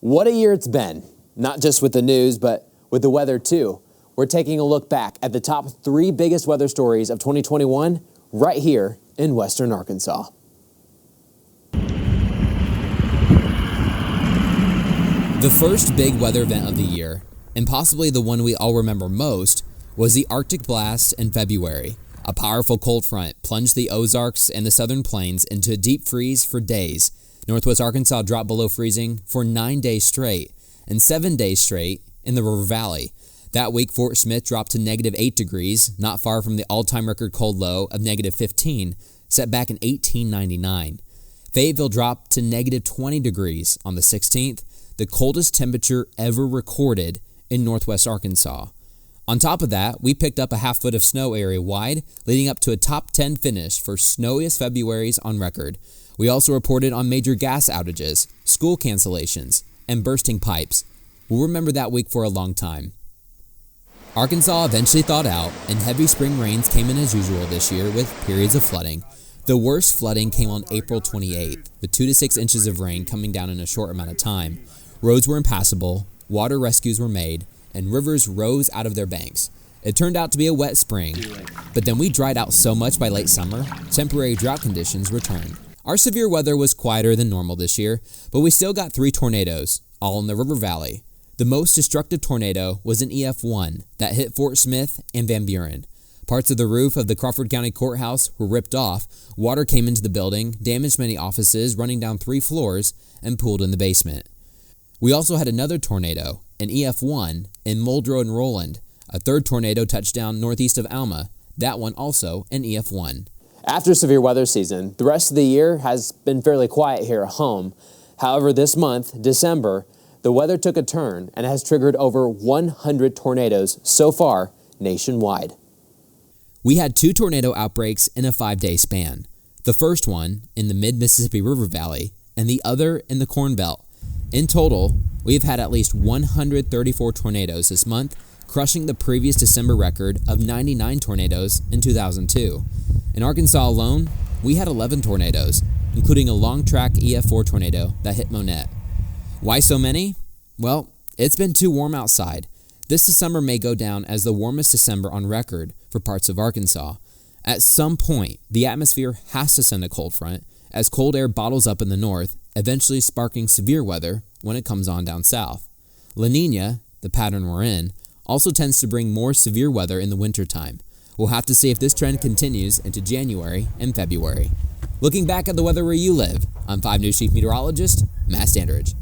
What a year it's been, not just with the news, but with the weather too. We're taking a look back at the top 3 biggest weather stories of 2021 right here in Western Arkansas. The first big weather event of the year, and possibly the one we all remember most, was the Arctic blast in February. A powerful cold front plunged the Ozarks and the Southern Plains into a deep freeze for days. Northwest Arkansas dropped below freezing for 9 days straight, and 7 days straight in the River Valley. That week, Fort Smith dropped to -8 degrees, not far from the all-time record cold low of -15, set back in 1899. Fayetteville dropped to -20 degrees on the 16th, the coldest temperature ever recorded in Northwest Arkansas. On top of that, we picked up a half foot of snow area-wide, leading up to a top 10 finish for snowiest Februarys on record. We also reported on major gas outages, school cancellations, and bursting pipes. We'll remember that week for a long time. Arkansas eventually thawed out, and heavy spring rains came in as usual this year with periods of flooding. The worst flooding came on April 28th, with 2 to 6 inches of rain coming down in a short amount of time. Roads were impassable, water rescues were made, and rivers rose out of their banks. It turned out to be a wet spring, but then we dried out so much by late summer, temporary drought conditions returned. Our severe weather was quieter than normal this year, but we still got 3 tornadoes, all in the River Valley. The most destructive tornado was an EF1 that hit Fort Smith and Van Buren. Parts of the roof of the Crawford County Courthouse were ripped off, water came into the building, damaged many offices, running down 3 floors, and pooled in the basement. We also had another tornado, an EF1, in Muldrow and Roland. A 3rd tornado touched down northeast of Alma, that one also an EF1. After severe weather season, the rest of the year has been fairly quiet here at home. However, this month, December, the weather took a turn and has triggered over 100 tornadoes so far nationwide. We had 2 tornado outbreaks in a 5-day span. The first one in the mid-Mississippi River Valley and the other in the Corn Belt. In total, we've had at least 134 tornadoes this month, crushing the previous December record of 99 tornadoes in 2002. In Arkansas alone, we had 11 tornadoes, including a long-track EF4 tornado that hit Monette. Why so many? Well, it's been too warm outside. This December may go down as the warmest December on record for parts of Arkansas. At some point, the atmosphere has to send a cold front as cold air bottles up in the north, eventually sparking severe weather when it comes on down south. La Nina, the pattern we're in, also tends to bring more severe weather in the wintertime. We'll have to see if this trend continues into January and February. Looking back at the weather where you live, I'm 5 News Chief Meteorologist Matt Standridge.